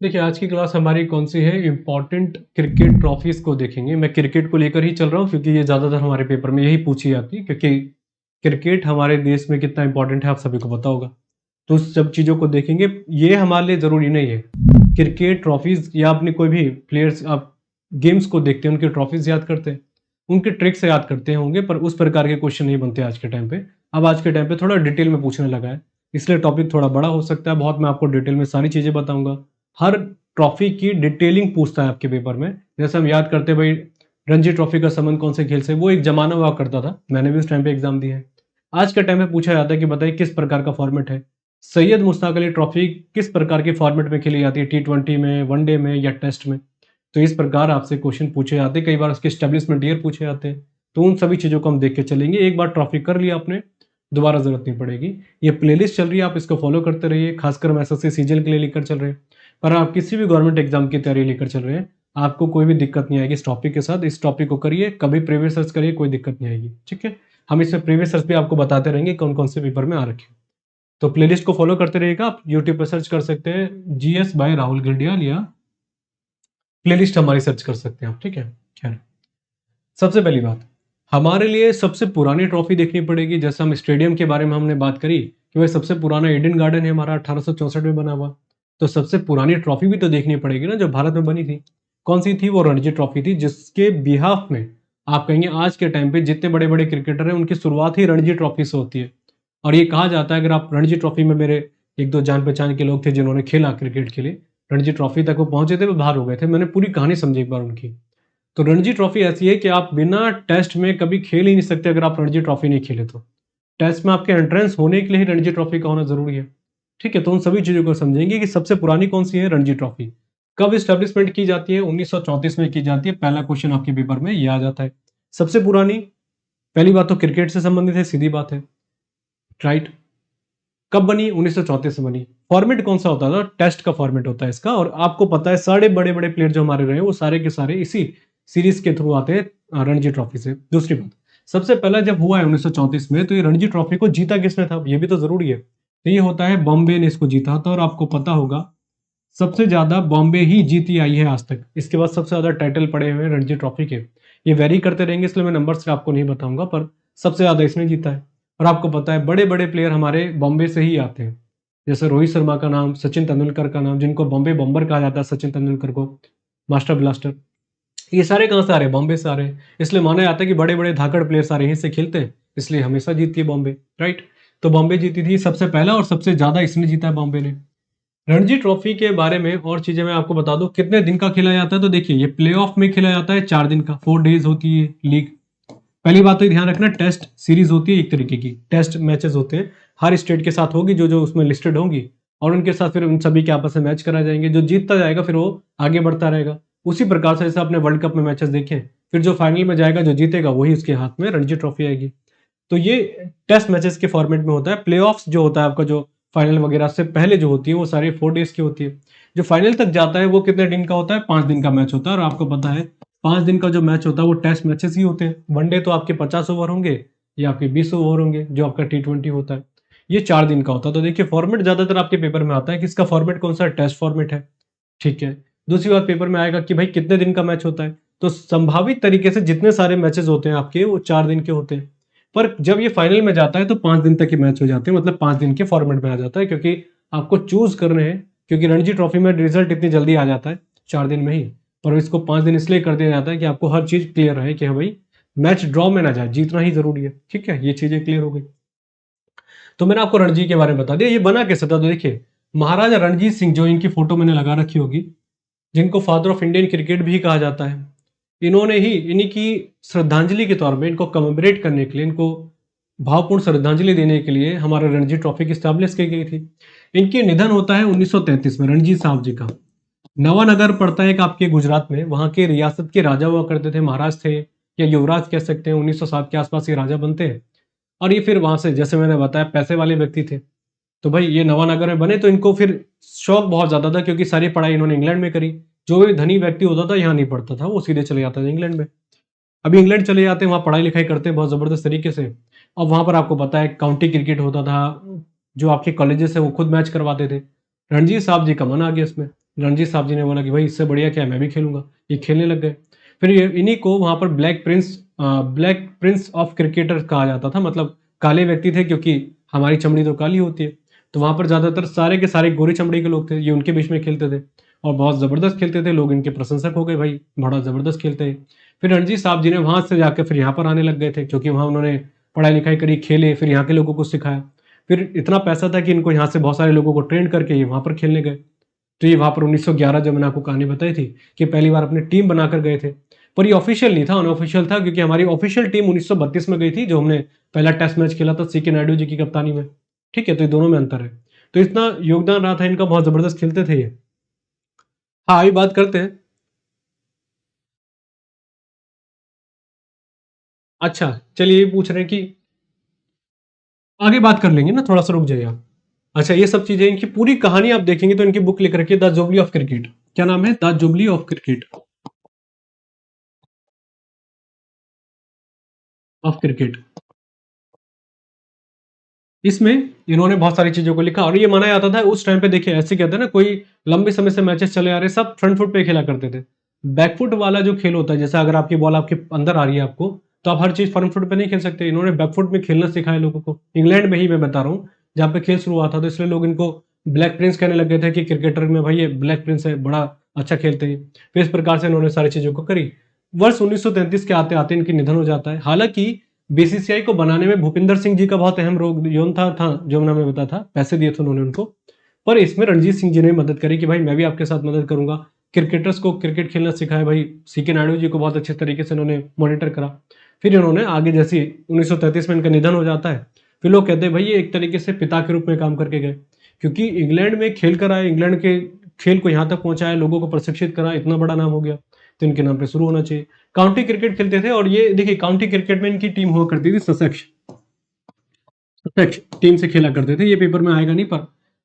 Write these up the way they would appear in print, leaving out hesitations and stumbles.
देखिए, आज की क्लास हमारी कौन-सी है, इम्पोर्टेंट क्रिकेट ट्रॉफीज़ को देखेंगे। मैं क्रिकेट को लेकर ही चल रहा हूँ क्योंकि ये ज़्यादातर हमारे पेपर में यही पूछी जाती है क्योंकि क्रिकेट हमारे देश में कितना इम्पोर्टेंट है आप सभी को पता होगा। तो उस सब चीज़ों को देखेंगे, ये हमारे लिए ज़रूरी नहीं है। क्रिकेट ट्रॉफीज़ या अपने कोई भी प्लेयर्स आप गेम्स को देखते हैं, उनकी ट्रॉफीज़ याद करते हैं, उनके ट्रिक्स याद करते होंगे, पर उस प्रकार के क्वेश्चन नहीं बनते आज के टाइम पे। अब आज के टाइम पे थोड़ा डिटेल में पूछने लगा है, इसलिए टॉपिक थोड़ा बड़ा हो सकता है, बहुत मैं आपको डिटेल में सारी चीज़ें बताऊँगा। हर ट्रॉफी की डिटेलिंग पूछता है आपके पेपर में। जैसे हम याद करते हैं भाई, रणजी ट्रॉफी का संबंध कौन से खेल से, वो एक ज़माना हुआ करता था, मैंने भी उस टाइम पे एग्ज़ाम दिया है। आज के टाइम में पूछा जाता है कि बताइए किस प्रकार का फॉर्मेट है? सैयद मुश्ताक अली ट्रॉफी किस प्रकार के फॉर्मेट में खेली जाती है? टी20 में, वनडे में या टेस्ट में? तो इस प्रकार आपसे क्वेश्चन पूछे जाते हैं, कई बार उसके एस्टेब्लिशमेंट ईयर पूछे जाते हैं। तो उन सभी चीज़ों को हम देख के चलेंगे। एक बार ट्रॉफी कर लिया आपने, दोबारा ज़रूरत नहीं पड़ेगी। ये प्लेलिस्ट चल रही है, आप इसको फॉलो करते रहिए, खासकर हम एसएससी सीजीएल के लिए लेकर चल रहे हैं। पर आप किसी भी गवर्नमेंट एग्जाम की तैयारी लेकर चल रहे हैं, आपको कोई भी दिक्कत नहीं आएगी इस टॉपिक के साथ। इस टॉपिक को करिए, कभी प्रीवियस सर्च करिए, कोई दिक्कत नहीं आएगी, ठीक है? हम इसमें प्रीवियस सर्च भी आपको बताते रहेंगे कौन-कौन से पेपर में आ रखे हैं। तो प्लेलिस्ट को फॉलो करते रहिएगा। आप यूट्यूब पर सर्च कर सकते हैं जीएस बाय राहुल गंडियाल, या प्लेलिस्ट हमारी सर्च कर सकते हैं आप, ठीक है? खैर, सबसे पहली बात, हमारे लिए सबसे पुरानी ट्रॉफी देखनी पड़ेगी। जैसे हम स्टेडियम के बारे में हमने बात करी कि भाई सबसे पुराना ईडन गार्डन है हमारा, 1864 में बना हुआ। तो सबसे पुरानी ट्रॉफी भी तो देखनी पड़ेगी ना, जो भारत में बनी थी। कौन सी थी? वो रणजी ट्रॉफी थी, जिसके बिहाफ में आप कहेंगे आज के टाइम पे जितने बड़े बड़े क्रिकेटर हैं उनकी शुरुआत ही रणजी ट्रॉफी से होती है। और ये कहा जाता है, अगर आप रणजी ट्रॉफी में, मेरे एक दो जान पहचान के लोग थे जिन्होंने खेला क्रिकेट के लिए, रणजी ट्रॉफी तक वो पहुंचे थे, वो बाहर हो गए थे। मैंने पूरी कहानी समझी एक बार उनकी। तो रणजी ट्रॉफी ऐसी है कि आप बिना टेस्ट में कभी खेल ही नहीं सकते अगर आप रणजी ट्रॉफी नहीं खेले तो। टेस्ट में आपके एंट्रेंस होने के लिए ही रणजी ट्रॉफी का होना ज़रूरी है। ठीक है? तो उन सभी चीज़ों को समझेंगे कि सबसे पुरानी कौन-सी है, रणजी ट्रॉफी। कब एस्टेब्लिशमेंट की जाती है? 1934 में की जाती है। पहला क्वेश्चन आपके पेपर में ये आ जाता है। सबसे पुरानी, पहली बात तो क्रिकेट से संबंधित है, सीधी बात है, राइट? कब बनी? 1934 में बनी। फॉर्मेट कौन-सा होता था? टेस्ट का फॉर्मेट होता है इसका, और आपको पता है सारे बड़े-बड़े प्लेयर जो हमारे रहे हैं, वो सारे के सारे इसी सीरीज़ के थ्रू आते हैं, रणजी ट्रॉफी से। दूसरी बात, सबसे पहला जब हुआ है 1934 में, तो ये रणजी ट्रॉफी को जीता किसने था? ये भी तो ज़रूरी है। तो ये होता है, बॉम्बे ने इसको जीता था, और आपको पता होगा सबसे ज़्यादा बॉम्बे ही जीती आई है आज तक। इसके बाद सबसे ज़्यादा टाइटल पड़े हुए हैं रणजी ट्रॉफी के। ये वेरी करते रहेंगे, इसलिए मैं नंबर्स आपको नहीं बताऊँगा, पर सबसे ज़्यादा इसने जीता है। और आपको पता है बड़े-बड़े प्लेयर हमारे बॉम्बे से ही आते हैं। जैसे रोहित शर्मा का नाम, सचिन तेंदुलकर का नाम, जिनको बॉम्बे बम्बर कहा जाता है, सचिन तेंदुलकर को, मास्टर ब्लास्टर। ये सारे कहाँ से आ रहे हैं? बॉम्बे से आ रहे हैं। इसलिए माना जाता है कि बड़े-बड़े धाकड़ प्लेयर सारे यहीं से खेलते हैं, इसलिए हमेशा जीतती है बॉम्बे, राइट? तो बॉम्बे जीती थी सबसे पहला, और सबसे ज़्यादा इसने जीता है बॉम्बे ने। रणजी ट्रॉफी के बारे में और चीज़ें मैं आपको बता दूँ, कितने दिन का खेला जाता है? तो देखिए, ये प्लेऑफ में खेला जाता है 4 दिन का, 4 डेज़ होती है लीग। पहली बात तो ये ध्यान रखना, टेस्ट सीरीज़ होती है एक तरीके की, टेस्ट मैचेज़ होते हैं, हर स्टेट के साथ होगी, जो-जो उसमें लिस्टेड होंगी, और उनके साथ फिर उन सभी के आपस में मैच कराए जाएँगे, जो जीतता जाएगा फिर वो आगे बढ़ता रहेगा। उसी प्रकार से जैसे आपने वर्ल्ड कप में मैचेज़ देखे हैं, फिर जो फाइनल में जाएगा, जो जीतेगा वही उसके हाथ में रणजी ट्रॉफी आएगी। तो ये टेस्ट मैचेस के फॉर्मेट में होता है। प्लेऑफ्स जो होता है आपका, जो फाइनल वगैरह से पहले जो होती है, वो सारी 4 डेज़ की होती है। जो फाइनल तक जाता है वो कितने दिन का होता है? 5 दिन का मैच होता है, और आपको पता है 5 दिन का जो मैच होता है वो टेस्ट मैचेस ही होते हैं। वनडे तो आपके 50 ओवर होंगे या आपके 20 ओवर होंगे, जो आपका टी20 होता है। ये 4 दिन का होता है। तो देखिए, फॉर्मेट ज़्यादातर आपके पेपर में आता है कि इसका फॉर्मेट कौन-सा है? टेस्ट फॉर्मेट है, ठीक है। दूसरी बात, पेपर में आएगा कि भाई कितने दिन का मैच होता है? तो संभावित तरीके से जितने सारे मैचेस होते हैं आपके, वो 4 दिन के होते हैं। पर जब ये फाइनल में जाता है तो 5 दिन तक के मैच हो जाते हैं, मतलब 5 दिन के फॉर्मेट में आ जाता है, क्योंकि आपको चूज़ करने हैं, क्योंकि रणजी ट्रॉफी में रिजल्ट इतनी जल्दी आ जाता है 4 दिन में ही। पर इसको 5 दिन इसलिए कर दिया जाता है कि आपको हर चीज़ क्लियर रहे कि हाँ भाई, मैच ड्रॉ में ना जाए, जीतना ही ज़रूरी है। ठीक है? ये चीज़ें क्लियर हो गई। तो मैंने आपको रणजी के बारे में बता दिया। ये बना कैसे था? तो देखिए, महाराजा रणजीत सिंह, जो इनकी फ़ोटो मैंने लगा रखी होगी, जिनको फादर ऑफ इंडियन क्रिकेट भी कहा जाता है, इन्होंने ही, इन्हीं की श्रद्धांजलि के तौर पे, इनको कमेमोरेट करने के लिए, इनको भावपूर्ण श्रद्धांजलि देने के लिए हमारे रणजी ट्रॉफी की स्टैब्लिश की गई थी। इनके निधन होता है 1933 में, रणजीत साहब जी का। नवानगर पड़ता है एक आपके गुजरात में, वहाँ के रियासत के राजा हुआ करते थे, महाराज थे या युवराज कह सकते हैं। 1907 के आसपास ये राजा बनते हैं, और ये फिर वहाँ से, जैसे मैंने बताया, पैसे वाले व्यक्ति थे। तो भाई ये नवानगर में बने, तो इनको फिर शौक बहुत ज़्यादा था, क्योंकि सारी पढ़ाई इन्होंने इंग्लैंड में करी। जो भी धनी व्यक्ति होता था यहाँ नहीं पढ़ता था, वो सीधे चले जाता था इंग्लैंड में। अभी इंग्लैंड चले जाते हैं, वहाँ पढ़ाई लिखाई करते हैं बहुत ज़बरदस्त तरीके से। और वहाँ पर आपको पता है काउंटी क्रिकेट होता था, जो आपके कॉलेजेस है वो खुद मैच करवाते थे। रणजीत साहब जी का मन आ गया इसमें। रणजी साहब जी ने बोला कि भाई इससे बढ़िया क्या है, मैं भी खेलूंगा। ये खेलने लग गए। फिर इन्हीं को वहां पर ब्लैक प्रिंस ऑफ क्रिकेटर कहा जाता था, मतलब काले व्यक्ति थे, क्योंकि हमारी चमड़ी तो काली होती है। तो वहां पर ज्यादातर सारे के सारे गोरी चमड़ी के लोग थे, ये उनके बीच में खेलते थे और बहुत जबरदस्त खेलते थे। लोग इनके प्रशंसक हो गए, भाई बड़ा जबरदस्त खेलते हैं। फिर रणजीत साहब जी ने वहां से जाकर फिर यहाँ पर आने लग गए थे, क्योंकि वहां उन्होंने पढ़ाई लिखाई करी, खेले, फिर यहाँ के लोगों को सिखाया। फिर इतना पैसा था कि इनको यहाँ से बहुत सारे लोगों को ट्रेन करके ये वहां पर खेलने गए। तो ये वहां पर 1911 जब मैंने आपको कहानी बताई थी कि पहली बार अपनी टीम बनाकर गए थे। पर ये ऑफिशियल नहीं था, अनऑफिशियल था, क्योंकि हमारी ऑफिशियल टीम 1932 में गई थी, जो हमने पहला टेस्ट मैच खेला था सीके नायडू जी की कप्तानी में। ठीक है, तो ये दोनों में अंतर है। तो इतना योगदान रहा था इनका, बहुत जबरदस्त खेलते थे ये। हाँ, अभी बात करते हैं। अच्छा, चलिए ये पूछ रहे हैं कि आगे बात कर लेंगे ना, थोड़ा सा रुक जाइए आप। अच्छा, ये सब चीजें, इनकी पूरी कहानी आप देखेंगे तो इनकी बुक लिख रखी है द जुबली ऑफ क्रिकेट। क्या नाम है? The jubilee of cricket. Of cricket. इसमें इन्होंने बहुत सारी चीजों को लिखा, और ये माना जाता था उस टाइम पे, देखिए ऐसे कहते हैं ना, कोई लंबे समय से मैचेस चले आ रहे, सब फ्रंट फुट पे खेला करते थे। बैकफुट वाला जो खेल होता है, जैसे अगर आपकी बॉल आपके अंदर आ रही है आपको, तो आप हर चीज फ्रंट फुट पे नहीं खेल सकते। इन्होंने बैकफुट में खेलना सिखाया लोगों को, इंग्लैंड में ही मैं बता रहा हूँ, जहाँ पे खेल शुरू हुआ था। तो इसलिए लोग इनको ब्लैक प्रिंस कहने लग गए थे कि क्रिकेटर में भाई ये ब्लैक प्रिंस है, बड़ा अच्छा खेलते हैं। फिर इस प्रकार से इन्होंने सारी चीजों को करी। वर्ष 1933 के आते आते इनकी निधन हो जाता है। हालांकि बीसीसीआई को बनाने में भूपिंदर सिंह जी का बहुत अहम योगदान था, जो मैंने बताया था, पैसे दिए थे उन्होंने उनको। पर इसमें रणजीत सिंह जी ने मदद करी कि भाई मैं भी आपके साथ मदद करूंगा। क्रिकेटर्स को क्रिकेट खेलना सिखाया भाई। सीके नायडू जी को बहुत अच्छे तरीके से उन्होंने मॉनिटर करा। फिर इन्होंने आगे, जैसे 1933 में इनका निधन हो जाता है, फिर लोग कहते हैं भाई ये एक तरीके से पिता के रूप में काम करके गए, क्योंकि इंग्लैंड में खेल कर आए, इंग्लैंड के खेल को यहाँ तक पहुंचाया, लोगों को प्रशिक्षित करा, इतना बड़ा नाम हो गया, तो इनके नाम पे शुरू होना चाहिए। काउंटी क्रिकेट खेलते थे, और ये देखिए काउंटी क्रिकेट में इनकी टीम हुआ करती थी ससेक्स। ससेक्स टीम से खेला करते थे। ये पेपर में आएगा नहीं, पर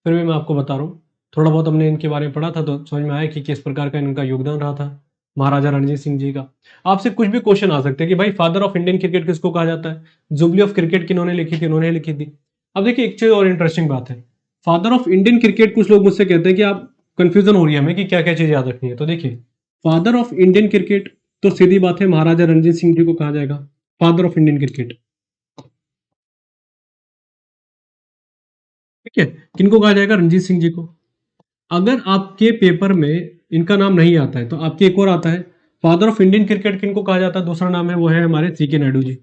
फिर भी मैं आपको बता रहा हूँ। थोड़ा बहुत हमने इनके बारे में पढ़ा था, तो समझ में आया कि किस प्रकार का इनका योगदान रहा था, महाराजा रणजीत सिंह जी का। आपसे कुछ भी क्वेश्चन आ सकते हैं कि भाई फादर ऑफ इंडियन क्रिकेट किसको कहा जाता है? जुबली ऑफ क्रिकेट किन्होंने लिखी थी? इन्होंने लिखी थी। अब देखिए एक चीज और इंटरेस्टिंग बात है, फादर ऑफ इंडियन क्रिकेट कुछ लोग मुझसे कहते हैं कि आप कंफ्यूजन हो रही है हमें कि क्या क्या चीज याद रखनी है। तो देखिए, फादर ऑफ इंडियन क्रिकेट, तो सीधी बात है महाराजा रणजीत सिंह जी को कहा जाएगा फादर ऑफ इंडियन क्रिकेट। ठीक है, किनको कहा जाएगा? रणजीत सिंह जी को। अगर आपके पेपर में इनका नाम नहीं आता है, तो आपके एक और आता है, फादर ऑफ इंडियन क्रिकेट किनको कहा जाता है? दूसरा नाम है, वो है हमारे सीके नायडू जी।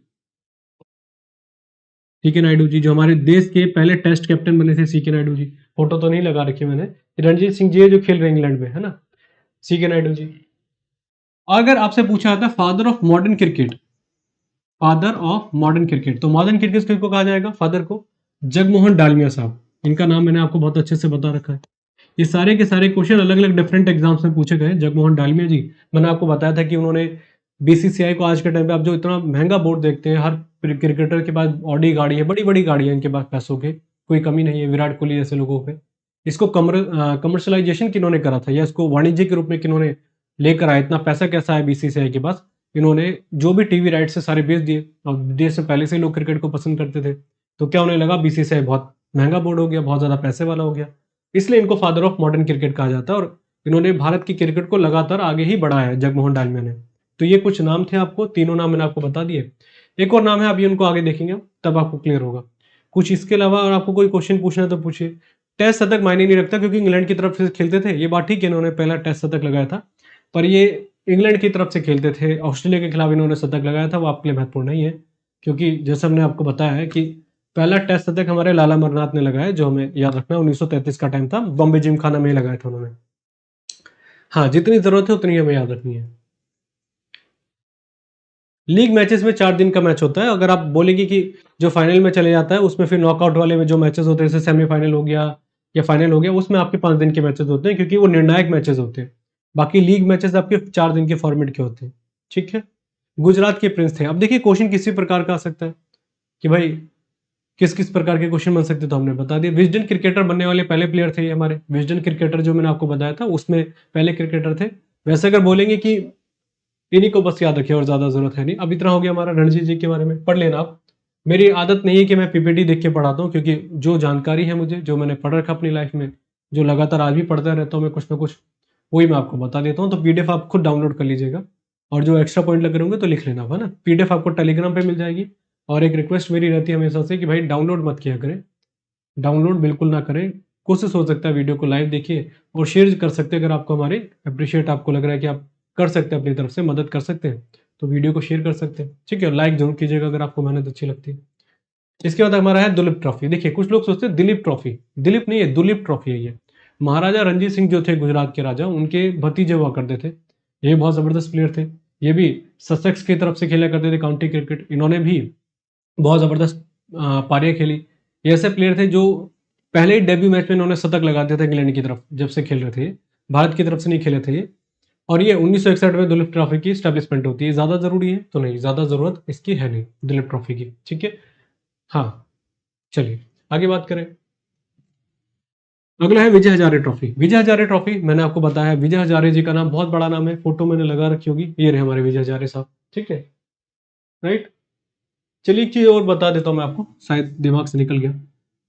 सीके नायडू जी, जो हमारे देश के पहले टेस्ट कैप्टन बने थे, सीके नायडू जी। फोटो तो नहीं लगा रखी मैंने। रणजीत सिंह जी है जो खेल रहे हैं इंग्लैंड में, है ना, सीके नायडू जी। अगर आपसे पूछा जाता है father of modern cricket, father of modern cricket, तो मॉडर्न क्रिकेट किसको कहा जाएगा फादर को? जगमोहन डालमिया साहब। इनका नाम मैंने आपको बहुत अच्छे से बता रखा है। ये सारे के सारे क्वेश्चन अलग अलग डिफरेंट एग्जाम्स में पूछे गए। जगमोहन डालमिया जी, मैंने आपको बताया था कि उन्होंने बीसीसीआई को, आज के टाइम पे आप जो इतना महंगा बोर्ड देखते हैं, हर क्रिकेटर के पास ऑडी गाड़ी है, बड़ी बड़ी गाड़ी है इनके पास, पैसों के कोई कमी नहीं है, विराट कोहली जैसे लोगों पे। इसको कमर्शलाइजेशन किन्होंने करा था, या इसको वाणिज्य के रूप में किन्होंने लेकर आया? इतना पैसा कैसा है बीसीसीआई के पास? इन्होंने जो भी टीवी राइट्स है सारे बेच दिए। और देश में पहले से ही लोग क्रिकेट को पसंद करते थे, तो क्या उन्हें लगा बीसीसीआई बहुत महंगा बोर्ड हो गया, बहुत ज्यादा पैसे वाला हो गया, इसलिए इनको फादर ऑफ मॉडर्न क्रिकेट कहा जाता है। और इन्होंने भारत की क्रिकेट को लगातार आगे ही बढ़ाया है, जगमोहन डालमिया ने। तो ये कुछ नाम थे, आपको तीनों नाम मैंने आपको बता दिए। एक और नाम है, अभी उनको आगे देखेंगे तब आपको क्लियर होगा। कुछ इसके अलावा अगर आपको कोई क्वेश्चन पूछना है तो पूछिए। टेस्ट शतक मायने नहीं रखता, क्योंकि इंग्लैंड की तरफ से खेलते थे, ये बात ठीक है, इन्होंने पहला टेस्ट शतक लगाया था, पर ये इंग्लैंड की तरफ से खेलते थे। ऑस्ट्रेलिया के खिलाफ इन्होंने शतक लगाया था, वो आपके लिए महत्वपूर्ण नहीं है, क्योंकि जैसे हमने आपको बताया है कि पहला टेस्ट शतक हमारे लाला अमरनाथ ने लगाया, जो हमें याद रखना है, 1933 का टाइम था, बॉम्बे जिमखाना में ही लगाया था उन्होंने। हाँ, जितनी जरूरत है उतनी हमें याद रखनी है। लीग मैचेस में 4 दिन का मैच होता है। अगर आप बोलेंगे कि जो फाइनल में चले जाता है, उसमें फिर नॉकआउट वाले में जो मैचेस होते हैं, जैसे सेमीफाइनल हो गया या फाइनल हो गया, उसमें आपके 5 दिन के मैचेस होते हैं, क्योंकि वो निर्णायक मैचेस होते हैं। बाकी लीग मैचेस आपके 4 दिन के फॉर्मेट के होते हैं। ठीक है, गुजरात के प्रिंस थे। अब देखिए क्वेश्चन किसी प्रकार का आ सकता है कि भाई किस किस प्रकार के क्वेश्चन बन सकते, तो हमने बता दिया। विजडन क्रिकेटर बनने वाले पहले प्लेयर थे ये हमारे। विजडन क्रिकेटर जो मैंने आपको बताया था, उसमें पहले क्रिकेटर थे। वैसे अगर बोलेंगे कि इन्हीं को बस याद रखिए और ज्यादा जरूरत है नहीं। अब इतना हो गया हमारा रणजीत जी के बारे में, पढ़ लेना आप। मेरी आदत नहीं है कि मैं पीपीटी देख के पढ़ाता हूँ, क्योंकि जो जानकारी है मुझे, जो मैंने पढ़ रखा अपनी लाइफ में, जो लगातार आज भी पढ़ता रहता हूँ मैं कुछ ना कुछ, वही मैं आपको बता देता हूँ। तो पीडीएफ आप खुद डाउनलोड कर लीजिएगा और जो एक्स्ट्रा पॉइंट लगे होंगे तो लिख लेना, है ना। पीडीएफ आपको टेलीग्राम पे मिल जाएगी। और एक रिक्वेस्ट मेरी रहती है हमेशा से कि भाई डाउनलोड मत किया करें, डाउनलोड बिल्कुल ना करें। कोशिश हो सकता है वीडियो को लाइव देखिए और शेयर कर सकते हैं। अगर आपको हमारे अप्रिशिएट आपको लग रहा है कि आप कर सकते हैं, अपनी तरफ से मदद कर सकते हैं, तो वीडियो को शेयर कर सकते हैं, ठीक है। और लाइक जरूर कीजिएगा अगर आपको मेहनत अच्छी लगती है। इसके बाद हमारा है दुलीप ट्रॉफी। देखिए कुछ लोग सोचते हैं दिलीप ट्रॉफी, दिलीप नहीं है, दुलीप ट्रॉफी है ये। महाराजा रणजीत सिंह जो थे गुजरात के राजा, उनके भतीजे हुआ करते थे। ये बहुत जबरदस्त प्लेयर थे। ये भी ससेक्स की तरफ से खेला करते थे काउंटी क्रिकेट। इन्होंने भी बहुत जबरदस्त पारियां खेली। ये ऐसे प्लेयर थे जो पहले ही डेब्यू मैच में इन्होंने शतक लगा दिया था इंग्लैंड की तरफ, जब से खेल रहे थे ये। भारत की तरफ से नहीं खेले थे ये। और ये 1961 में दुलीप ट्रॉफी की स्टैब्लिशमेंट होती है। ज़्यादा जरूरी है तो नहीं, ज़्यादा जरूरत इसकी है नहीं दुलीप ट्रॉफी की, ठीक है। हाँ, चलिए आगे बात करें। अगला है विजय हजारे ट्रॉफी। विजय हजारे ट्रॉफी मैंने आपको बताया, विजय हजारे जी का नाम बहुत बड़ा नाम है, फोटो मैंने लगा रखी होगी, ये रहे हमारे विजय हजारे साहब, ठीक है, राइट। चलिए एक चीज और बता देता हूं मैं आपको, शायद दिमाग से निकल गया।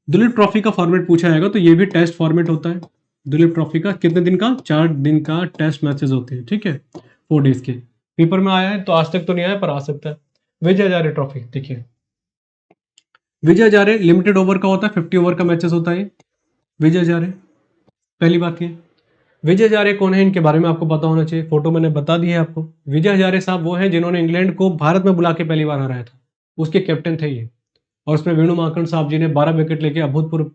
दुलीप ट्रॉफी का फॉर्मेट पूछा जाएगा तो ये भी टेस्ट फॉर्मेट होता है। दुलीप ट्रॉफी का कितने दिन का, 4 दिन का टेस्ट मैचेस होते हैं, ठीक है, 4 डेज के। पेपर में आया है तो आज तक तो नहीं आया, पर आ सकता है। विजय हजारे ट्रॉफी देखिए, विजय हजारे लिमिटेड ओवर का होता है, 50 ओवर का मैचेस होता है विजय हजारे। पहली बात ये, विजय हजारे कौन है इनके बारे में आपको पता होना चाहिए। फोटो मैंने बता दी है आपको। विजय हजारे साहब वो हैं जिन्होंने इंग्लैंड को भारत में बुला के पहली बार हराया था, उसके कैप्टन थे ये। और उसमें वेणु माकन साहब जी ने 12 विकेट लेके अभूतपूर्व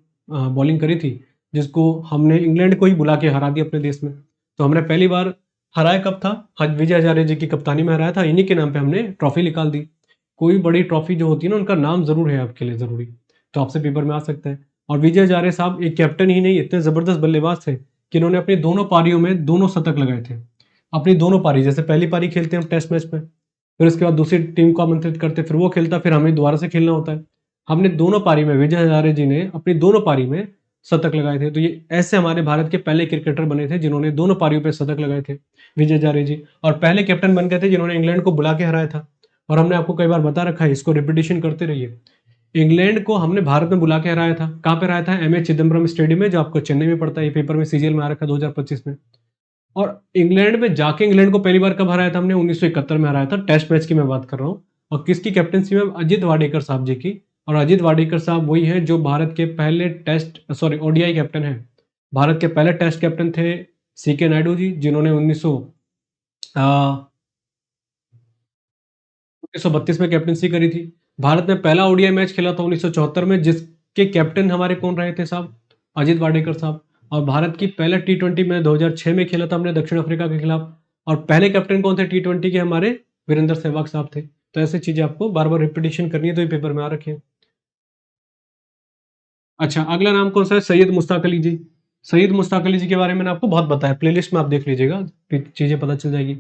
बॉलिंग करी थी, जिसको हमने इंग्लैंड को ही बुला के हरा दिया अपने देश में। तो हमने पहली बार हराया कब था, आज विजय हजारे जी की कप्तानी में हराया था। इन्हीं के नाम पे हमने ट्रॉफी निकाल दी। कोई बड़ी ट्रॉफी जो होती है ना, उनका नाम जरूर है आपके लिए जरूरी, तो आपसे पेपर में आ सकता है। और विजय हजारे साहब एक कैप्टन ही नहीं, इतने जबरदस्त बल्लेबाज थे कि इन्होंने अपनी दोनों पारियों में दोनों शतक लगाए थे। अपनी दोनों पारी, जैसे पहली पारी खेलते हैं हम टेस्ट मैच में, फिर उसके बाद दूसरी टीम को आमंत्रित करते, फिर वो खेलता, फिर हमें दोबारा से खेलना होता है। हमने दोनों पारी में, विजय हजारे जी ने अपनी दोनों पारी में शतक लगाए थे। तो ये ऐसे हमारे भारत के पहले क्रिकेटर बने थे जिन्होंने दोनों पारियों पे शतक लगाए थे, विजय हजारे जी। और पहले कैप्टन बन गए थे जिन्होंने इंग्लैंड को बुला के हराया था। और हमने आपको कई बार बता रखा है, इसको रिपीटिशन करते रहिए। इंग्लैंड को हमने भारत में बुला के हराया था। कहाँ पे हराया था, एमए चिदम्बरम स्टेडियम में, जो आपको चेन्नई में पड़ता है। ये पेपर में सीजीएल में आ रखा 2025 में। और इंग्लैंड में जाके इंग्लैंड को पहली बार कब हराया था हमने, 1971 में हराया था। टेस्ट मैच की मैं बात कर रहा हूँ। और किसकी कैप्टनसी में, अजित वाडेकर साहब जी की। और अजित वाडेकर साहब वही हैं जो भारत के पहले ओडीआई कैप्टन हैं। भारत के पहले टेस्ट कैप्टन थे सीके नायडू जी, जिन्होंने 1932 में कैप्टनसी करी थी। भारत ने पहला ओडीआई मैच खेला था 1974 में, जिसके कैप्टन हमारे कौन रहे थे साहब, अजित वाडेकर साहब। और भारत की पहला टी20 में 2006 में खेला था हमने दक्षिण अफ्रीका के खिलाफ। और पहले कैप्टन कौन थे टी20 के, हमारे वीरेंद्र सहवाग साहब थे। तो ऐसी चीजें आपको बार बार रिपीटिशन करनी है, तो ये पेपर में आ रखे हैं। अच्छा, अगला नाम कौन सा है, सैयद मुश्ताक अली जी। सैयद मुश्ताक अली जी के बारे में मैंने आपको बहुत बताया, प्लेलिस्ट में आप देख लीजिएगा, चीजें पता चल जाएगी।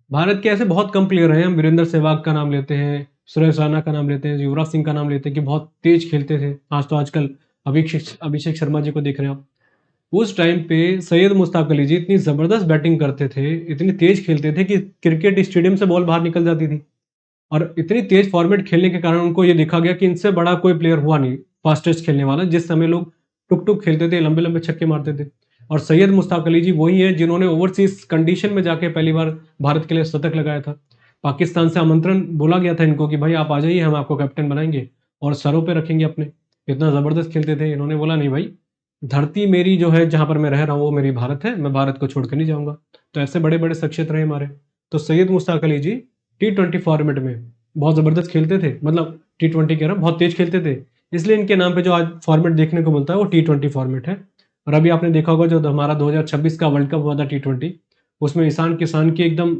भारत के ऐसे बहुत कम प्लेयर हैं, हम वीरेंद्र सहवाग का नाम लेते हैं, सुरेश रैना का नाम लेते हैं, युवराज सिंह का नाम लेते हैं कि बहुत तेज खेलते थे। आज तो आजकल अभिषेक शर्मा जी को देख रहे हैं आप। उस टाइम पे सैयद मुश्ताक अली जी इतनी जबरदस्त बैटिंग करते थे, इतनी तेज खेलते थे कि क्रिकेट स्टेडियम से बॉल बाहर निकल जाती थी। और इतनी तेज फॉर्मेट खेलने के कारण उनको ये देखा गया कि इनसे बड़ा कोई प्लेयर हुआ नहीं फास्टेस्ट खेलने वाला। जिस समय लोग टुक टुक खेलते थे, लंबे लंबे छक्के मारते थे। और सैयद मुश्ताक अली जी वही है जिन्होंने ओवरसीज कंडीशन में जाके पहली बार भारत के लिए शतक लगाया था। पाकिस्तान से आमंत्रण बोला गया था इनको कि भाई आप आ जाइए, हम आपको कैप्टन बनाएंगे और सरों पे रखेंगे अपने। इतना जबरदस्त खेलते थे। इन्होंने बोला नहीं भाई, धरती मेरी जो है जहां पर मैं रह रहा हूँ वो मेरी भारत है, मैं भारत को छोड़कर नहीं जाऊंगा। तो ऐसे बड़े बड़े शख्सियत रहे हमारे। तो सैयद मुश्ताक अली जी टी20 फॉर्मेट में बहुत जबरदस्त खेलते थे, मतलब टी20 कह रहा हूँ, बहुत तेज खेलते थे। इसलिए इनके नाम पे जो आज फॉर्मेट देखने को मिलता है वो टी20 फॉर्मेट है। और अभी आपने देखा होगा जो हमारा 2026 का वर्ल्ड कप हुआ था टी20, उसमें ईशान किसान की एकदम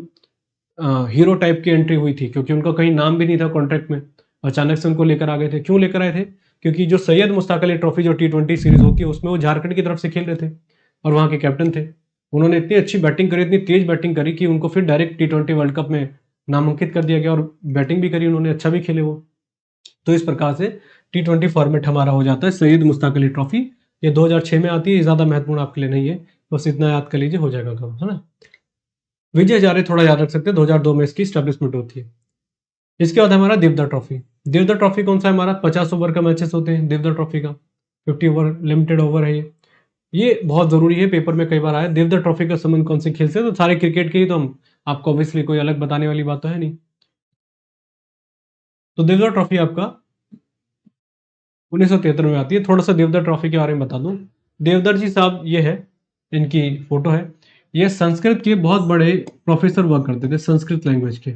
हीरो टाइप की एंट्री हुई थी, क्योंकि उनका कहीं नाम भी नहीं था कॉन्ट्रैक्ट में। अचानक से उनको लेकर आ गए थे। क्यों लेकर आए थे, क्योंकि जो सैयद मुश्ताक अली ट्रॉफी जो टी20 सीरीज होती है उसमें वो झारखंड की तरफ से खेल रहे थे और वहाँ के कैप्टन थे। उन्होंने इतनी अच्छी बैटिंग करी, इतनी तेज बैटिंग करी कि उनको फिर डायरेक्ट टी20 वर्ल्ड कप में नामांकित कर दिया गया। और बैटिंग भी करी उन्होंने, अच्छा भी खेले वो। तो इस प्रकार से टी20 फॉर्मेट हमारा हो जाता है सैयद मुश्ताक अली ट्रॉफी। ये 2006 में आती है, ज़्यादा महत्वपूर्ण आपके लिए नहीं है, बस इतना याद कर लीजिए, हो जाएगा काम, है ना। विजय हजारे थोड़ा याद रख सकते हैं, 2002 में इसकी स्टैब्लिशमेंट होती है। इसके बाद हमारा देवदा ट्रॉफी। देवदा ट्रॉफी कौन सा है हमारा, 50 ओवर का मैचेस होते हैं देवदा ट्रॉफी का, 50 ओवर लिमिटेड ओवर है ये। ये बहुत ज़रूरी है, पेपर में कई बार आया। देवधर ट्रॉफी का संबंध कौन से खेल से? तो सारे क्रिकेट के ही, तो हम आपको ऑब्वियसली कोई अलग बताने वाली बात तो है नहीं। तो देवधर ट्रॉफी आपका 1973 में आती है। थोड़ा सा देवधर ट्रॉफी के बारे में बता दूं। देवधर जी साहब ये है, इनकी फोटो है। ये संस्कृत के बहुत बड़े प्रोफेसर हुआ करते थे, संस्कृत लैंग्वेज के।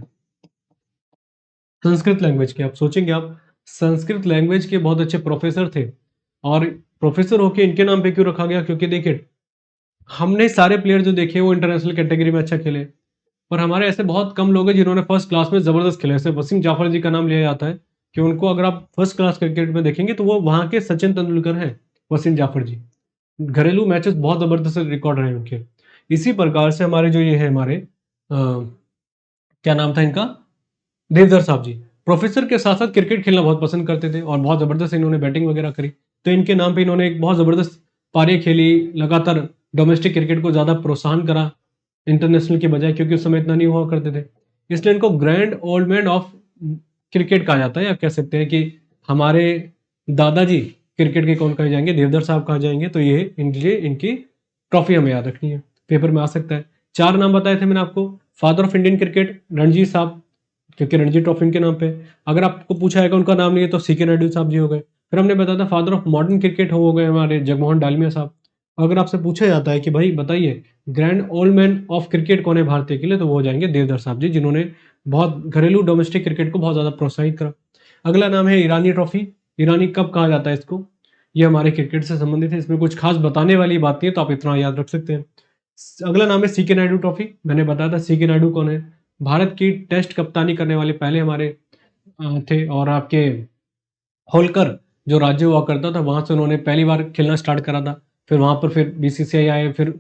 संस्कृत लैंग्वेज के आप सोचेंगे, आप संस्कृत लैंग्वेज के बहुत अच्छे प्रोफेसर थे। और प्रोफेसर होके इनके नाम पे क्यों रखा गया? क्योंकि देखिए, हमने सारे प्लेयर जो देखे वो इंटरनेशनल कैटेगरी में अच्छा खेले, पर हमारे ऐसे बहुत कम लोग हैं जिन्होंने फर्स्ट क्लास में जबरदस्त खेले। जैसे वसीम जाफर जी का नाम लिया जाता है कि उनको अगर आप फर्स्ट क्लास क्रिकेट में देखेंगे तो वो वहां के सचिन तेंदुलकर हैं, वसीम जाफर जी। घरेलू मैचेस बहुत जबरदस्त रिकॉर्ड रहे उनके। इसी प्रकार से हमारे जो ये है, हमारे क्या नाम था इनका, देवधर साहब जी, प्रोफेसर के साथ साथ क्रिकेट खेलना बहुत पसंद करते थे और बहुत जबरदस्त इन्होंने बैटिंग वगैरह करी। तो इनके नाम पे इन्होंने एक बहुत जबरदस्त पारी खेली, लगातार डोमेस्टिक क्रिकेट को ज्यादा प्रोत्साहन करा इंटरनेशनल के बजाय, क्योंकि उस समय इतना नहीं हुआ करते थे। इसलिए इनको grand old man of cricket कहा जाता है। आप कह सकते हैं कि हमारे दादाजी क्रिकेट के कौन कहे जाएंगे? देवधर साहब कहा जाएंगे। तो ये इनके लिए इनकी ट्रॉफी हमें याद रखनी है, पेपर में आ सकता है। 4 नाम बताए थे मैंने आपको। Father of Indian cricket Ranji साहब, क्योंकि रणजी ट्रॉफी इनके नाम पे। अगर आपको पूछा जाएगा उनका नाम नहीं है तो सीके नायडू साहब जी हो गए। फिर हमने बताया था फादर ऑफ मॉडर्न क्रिकेट हो गए हमारे जगमोहन डालमिया साहब। अगर आपसे पूछा जाता है कि भाई बताइए grand old man of cricket कौन है भारतीय के लिए, तो वो हो जाएंगे देवधर साहब जी, जिन्होंने बहुत घरेलू डोमेस्टिक क्रिकेट को बहुत ज्यादा प्रोत्साहित करा। अगला नाम है ईरानी ट्रॉफी। ईरानी कप कहा जाता है इसको? ये हमारे क्रिकेट से संबंधित है, इसमें कुछ खास बताने वाली बात नहीं है, तो आप इतना याद रख सकते हैं। अगला नाम है सीके नायडू ट्रॉफी। मैंने बताया था सीके नायडू कौन है, भारत की टेस्ट कप्तानी करने वाले पहले हमारे थे। और आपके होलकर जो राज्य हुआ करता था वहां से उन्होंने पहली बार खेलना स्टार्ट करा था। फिर वहां पर फिर बीसीसीआई आए, फिर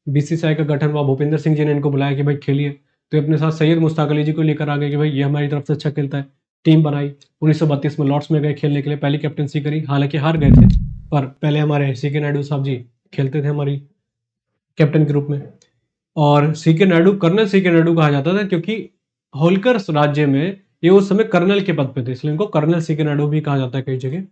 बीसीसीआई का गठन हुआ, भूपेंद्र सिंह जी ने इनको बुलाया कि भाई खेलिए। तो अपने साथ सैयद मुश्ताक अली जी को लेकर आ गए कि भाई ये हमारी तरफ से अच्छा खेलता है। टीम बनाई, 1932 में लॉर्ड्स में गए खेलने के लिए, पहली कैप्टनसी करी, हालांकि हार गए थे, पर पहले हमारे सी के नायडू साहब जी खेलते थे हमारी कैप्टन के रूप में। और सी के नायडू, कर्नल सी के नायडू कहा जाता था क्योंकि होलकर राज्य में ये उस समय कर्नल के पद पे थे, इसलिए इनको कर्नल सी के नायडू भी कहा जाता है कई जगह।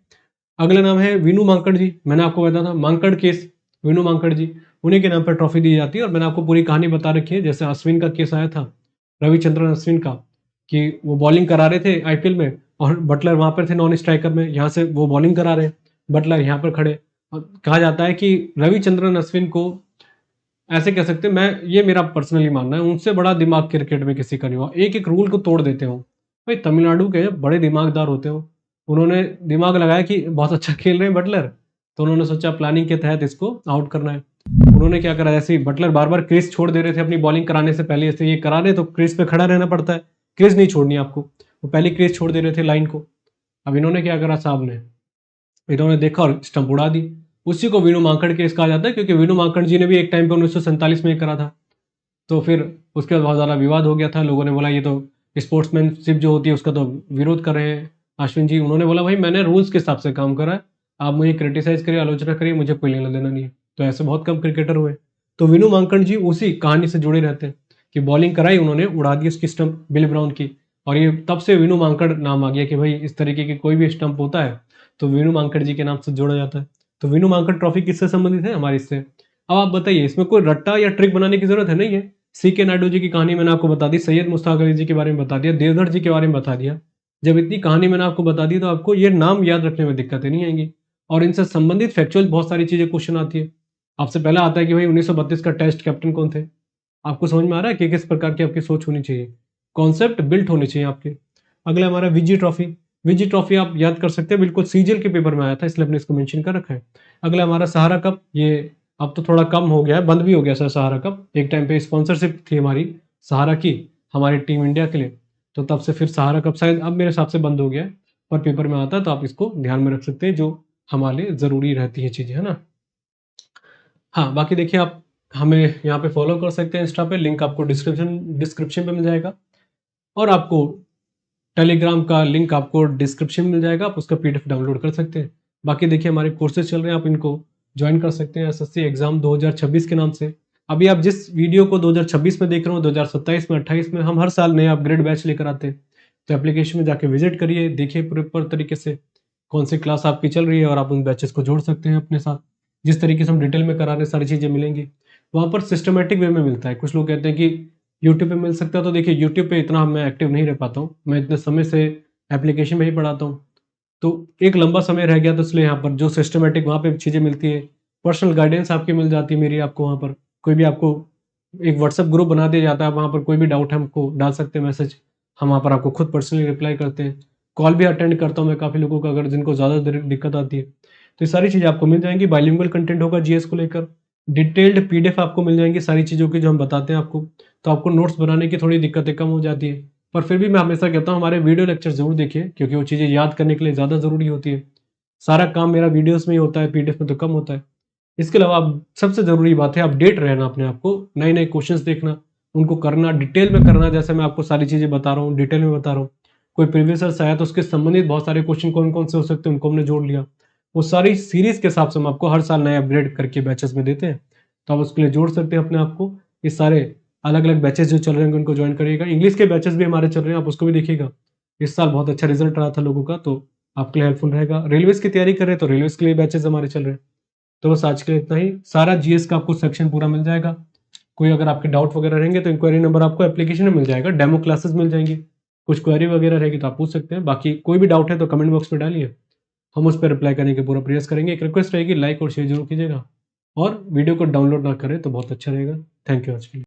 अगला नाम है वीनू मांकड़ जी। मैंने आपको बताया था मांकड़ केस, वीनू मांकड़ जी, उन्हीं के नाम पर ट्रॉफी दी जाती है। और मैंने आपको पूरी कहानी बता रखी है, जैसे अश्विन का केस आया था, रविचंद्रन अश्विन का, कि वो बॉलिंग करा रहे थे आईपीएल में और बटलर वहां पर थे नॉन स्ट्राइकर में, यहाँ से वो बॉलिंग करा रहे हैं, बटलर यहाँ पर खड़े। और कहा जाता है कि रविचंद्रन अश्विन को, ऐसे कह सकते हैं, मैं ये मेरा पर्सनली मानना है, उनसे बड़ा दिमाग क्रिकेट में किसी का नहीं हुआ। एक एक रूल को तोड़ देते हो भाई, तमिलनाडु के बड़े दिमागदार होते हो, उन्होंने दिमाग लगाया कि बहुत अच्छा खेल रहे हैं बटलर, तो उन्होंने सोचा प्लानिंग के तहत इसको आउट करना है। उन्होंने क्या करा, ऐसे ही बटलर बार बार क्रीज छोड़ दे रहे थे अपनी बॉलिंग कराने से पहले, ऐसे ये करा रहे तो क्रीज पे खड़ा रहना पड़ता है, क्रीज नहीं छोड़नी आपको, वो पहले क्रीज छोड़ दे रहे थे लाइन को। अब इन्होंने क्या करा साहब ने, इन्होंने देखा और स्टंप उड़ा दी। उसी को वीनू मांकड़ केस कहा जाता है, क्योंकि वीनू मांकड़ जी ने भी एक टाइम पे 1947 में करा था। तो फिर उसके बाद बहुत ज़्यादा विवाद हो गया था, लोगों ने बोला ये तो स्पोर्ट्समैनशिप जो होती है उसका तो विरोध कर रहे हैं अश्विन जी। उन्होंने बोला भाई मैंने रूल्स के हिसाब से काम करा है, आप मुझे क्रिटिसाइज करिए, आलोचना करिए, मुझे कोई लेना देना नहीं है। तो ऐसे बहुत कम क्रिकेटर हुए। तो विनू मांकड़ जी उसी कहानी से जुड़े रहते हैं कि बॉलिंग कराई, उन्होंने उड़ा दी उसकी स्टंप बिल ब्राउन की। और ये तब से विनू मांकड़ नाम आ गया कि भाई इस तरीके की कोई भी स्टंप होता है तो विनू मांकड़ जी के नाम से जोड़ा जाता है। तो विनू मांकड़ ट्रॉफी किससे संबंधित है? हमारे इससे। अब आप बताइए, इसमें कोई रट्टा या ट्रिक बनाने की जरूरत है? नहीं है। सी के नायडू जी की कहानी मैंने आपको बता दी, सैयद मुश्ताक अली जी के बारे में बता दिया, देवधर जी के बारे में बता दिया। जब इतनी कहानी मैंने आपको बता दी तो आपको ये नाम याद रखने में दिक्कतें नहीं आएंगी। और इनसे संबंधित फैक्चुअल बहुत सारी चीजें क्वेश्चन आती है। आपसे पहला आता है कि भाई 1932 का टेस्ट कैप्टन कौन थे? आपको समझ में आ रहा है कि किस प्रकार की आपकी सोच होनी चाहिए, कॉन्सेप्ट बिल्ट होने चाहिए आपके। अगला हमारा विजी ट्रॉफी। विजी ट्रॉफी आप याद कर सकते हैं, बिल्कुल सीजीएल के पेपर में आया था, इसलिए हमने इसको मेंशन कर रखा है। अगला हमारा सहारा कप, ये अब तो थोड़ा कम हो गया है, बंद भी हो गया सर सहारा कप। एक टाइम पे स्पॉन्सरशिप थी हमारी सहारा की, हमारी टीम इंडिया के लिए, तो तब से फिर सहारा कप शायद अब मेरे हिसाब से बंद हो गया है, पर पेपर में आता है तो आप इसको ध्यान में रख सकते हैं, जो हमारे लिए ज़रूरी रहती है चीज़ें, है ना। हाँ, बाकी देखिए आप हमें यहाँ पे फॉलो कर सकते हैं इंस्टा पे, लिंक आपको डिस्क्रिप्शन डिस्क्रिप्शन पे मिल जाएगा। और आपको टेलीग्राम का लिंक आपको डिस्क्रिप्शन में मिल जाएगा, आप उसका पीडीएफ डाउनलोड कर सकते हैं। बाकी देखिए हमारे कोर्सेज चल रहे हैं, आप इनको ज्वाइन कर सकते हैं एसएससी एग्जाम 2026 के नाम से। अभी आप जिस वीडियो को 2026 में देख रहे हो, 2027 में 28 में हम हर साल नए अपग्रेड बैच लेकर आते हैं। तो एप्लीकेशन में जाके विजिट करिए, देखिए प्रॉपर तरीके से कौन सी क्लास आपकी चल रही है और आप उन बैचेस को जोड़ सकते हैं अपने साथ। जिस तरीके से हम डिटेल में करा रहे हैं सारी चीज़ें मिलेंगी। वहाँ पर सिस्टमैटिक वे में मिलता है। कुछ लोग कहते हैं कि यूट्यूब पे मिल सकता है, तो देखिए यूट्यूब पे इतना मैं एक्टिव नहीं रह पाता हूँ। मैं इतने समय से एप्लीकेशन में ही पढ़ाता हूँ। तो एक लंबा समय रह गया, तो इसलिए यहाँ पर जो सिस्टमैटिक वहाँ पे चीज़ें मिलती है, पर्सनल गाइडेंस आपकी मिल जाती है मेरी आपको वहाँ पर। कोई भी आपको एक व्हाट्सएप ग्रुप बना दिया जाता है, वहाँ पर कोई भी डाउट है हमको डाल सकते हैं मैसेज, हम वहाँ पर आपको खुद पर्सनली रिप्लाई करते हैं। कॉल भी अटेंड करता हूँ मैं काफ़ी लोगों का, अगर जिनको ज़्यादा दिक्कत आती है। तो ये सारी चीज़ें आपको मिल जाएँगी, बाइलिंगुअल कंटेंट होगा जीएस को लेकर, डिटेल्ड पीडीएफ आपको मिल जाएँगी सारी चीज़ों की जो हम बताते हैं आपको, तो आपको नोट्स बनाने की थोड़ी दिक्कतें कम हो जाती है। पर फिर भी मैं हमेशा कहता हूँ हमारे वीडियो लेक्चर ज़रूर देखिए, क्योंकि वो चीज़ें याद करने के लिए ज़्यादा ज़रूरी होती है। सारा काम मेरा वीडियोज़ में ही होता है, पीडीएफ में तो कम होता है। इसके अलावा आप सबसे ज़रूरी बात है अपडेट रहना अपने आप को, नए-नए क्वेश्चंस देखना, उनको करना, डिटेल में करना, जैसे मैं आपको सारी चीज़ें बता रहा हूँ, डिटेल में बता रहा हूँ। कोई प्रीवियस ईयर्स आया तो उसके संबंधित बहुत सारे क्वेश्चन कौन-कौन से हो सकते हैं, उनको हमने जोड़ लिया। वो सारी सीरीज़ के हिसाब से हम आपको हर साल नए अपग्रेड करके बैचेज़ में देते हैं, तो आप उसके लिए जोड़ सकते हैं अपने आप को। ये सारे अलग-अलग बैचेज़ जो चल रहे हैं उनको जॉइन करिएगा। इंग्लिश के बैचेज़ भी हमारे चल रहे हैं, आप उसको भी देखिएगा। इस साल बहुत अच्छा रिज़ल्ट रहा था लोगों का, तो आपके लिए हेल्पफुल रहेगा। रेलवेज़ की तैयारी कर रहे हैं, तो रेलवेज़ के लिए बैचेज़ हमारे चल रहे हैं। तो बस आज के लिए इतना ही। सारा जीएस का आपको सेक्शन पूरा मिल जाएगा। कोई अगर आपके डाउट वगैरह रहेंगे तो इंक्वायरी नंबर आपको एप्लीकेशन में मिल जाएगा, डेमो क्लासेस मिल जाएँगी। कुछ क्वेरी वगैरह रहेगी तो आप पूछ सकते हैं। बाकी कोई भी डाउट है तो कमेंट बॉक्स में डालिए, हम उस पे रिप्लाई करने का पूरा प्रयास करेंगे। एक रिक्वेस्ट रहेगी, लाइक और शेयर ज़रूर कीजिएगा और वीडियो को डाउनलोड ना करें तो बहुत अच्छा रहेगा। थैंक यू आज के लिए।